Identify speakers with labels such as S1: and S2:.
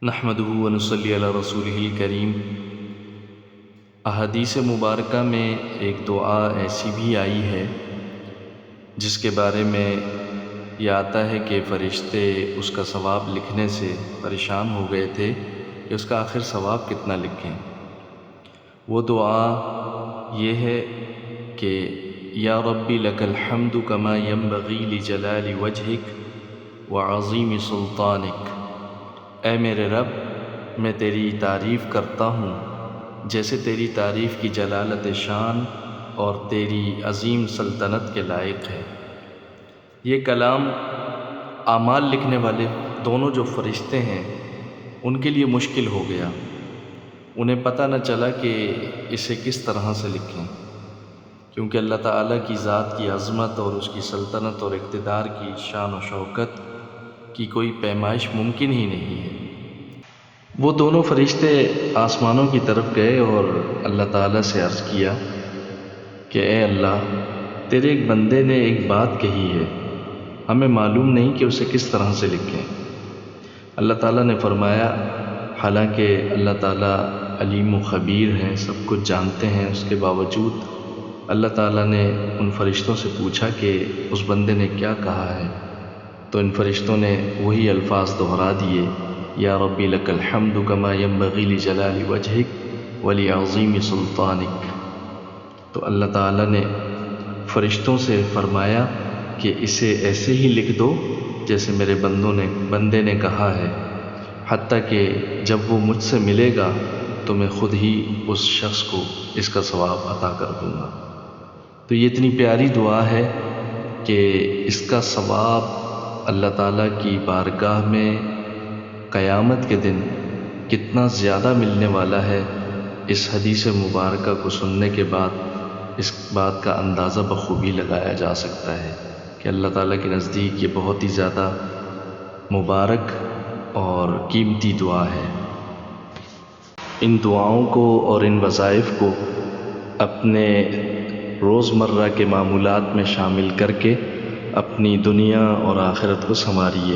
S1: نحمدہ ونصلی علی رسولہ الکریم۔ احادیث مبارکہ میں ایک دعا ایسی بھی آئی ہے جس کے بارے میں یہ آتا ہے کہ فرشتے اس کا ثواب لکھنے سے پریشان ہو گئے تھے کہ اس کا آخر ثواب کتنا لکھیں۔ وہ دعا یہ ہے کہ یا ربی لک الحمد کما ینبغی لجلال وجہک وعظیم سلطانک۔ اے میرے رب، میں تیری تعریف کرتا ہوں جیسے تیری تعریف کی جلالت شان اور تیری عظیم سلطنت کے لائق ہے۔ یہ کلام اعمال لکھنے والے دونوں جو فرشتے ہیں ان کے لیے مشکل ہو گیا۔ انہیں پتہ نہ چلا کہ اسے کس طرح سے لکھیں، کیونکہ اللہ تعالیٰ کی ذات کی عظمت اور اس کی سلطنت اور اقتدار کی شان و شوکت کی کوئی پیمائش ممکن ہی نہیں ہے۔ وہ دونوں فرشتے آسمانوں کی طرف گئے اور اللہ تعالیٰ سے عرض کیا کہ اے اللہ، تیرے ایک بندے نے ایک بات کہی ہے، ہمیں معلوم نہیں کہ اسے کس طرح سے لکھیں۔ اللہ تعالیٰ نے فرمایا، حالانکہ اللہ تعالیٰ علیم و خبیر ہیں، سب کچھ جانتے ہیں، اس کے باوجود اللہ تعالیٰ نے ان فرشتوں سے پوچھا کہ اس بندے نے کیا کہا ہے، تو ان فرشتوں نے وہی الفاظ دہرا دیے، یا ربی لک الحمد کما ینبغی لجلال وجہک ولعظیم سلطانک۔ تو اللہ تعالیٰ نے فرشتوں سے فرمایا کہ اسے ایسے ہی لکھ دو جیسے میرے بندے نے کہا ہے، حتیٰ کہ جب وہ مجھ سے ملے گا تو میں خود ہی اس شخص کو اس کا ثواب عطا کر دوں گا۔ تو یہ اتنی پیاری دعا ہے کہ اس کا ثواب اللہ تعالیٰ کی بارگاہ میں قیامت کے دن کتنا زیادہ ملنے والا ہے، اس حدیث مبارکہ کو سننے کے بعد اس بات کا اندازہ بخوبی لگایا جا سکتا ہے کہ اللہ تعالیٰ کے نزدیک یہ بہت ہی زیادہ مبارک اور قیمتی دعا ہے۔ ان دعاؤں کو اور ان وظائف کو اپنے روزمرہ کے معمولات میں شامل کر کے اپنی دنیا اور آخرت کو سنواریے۔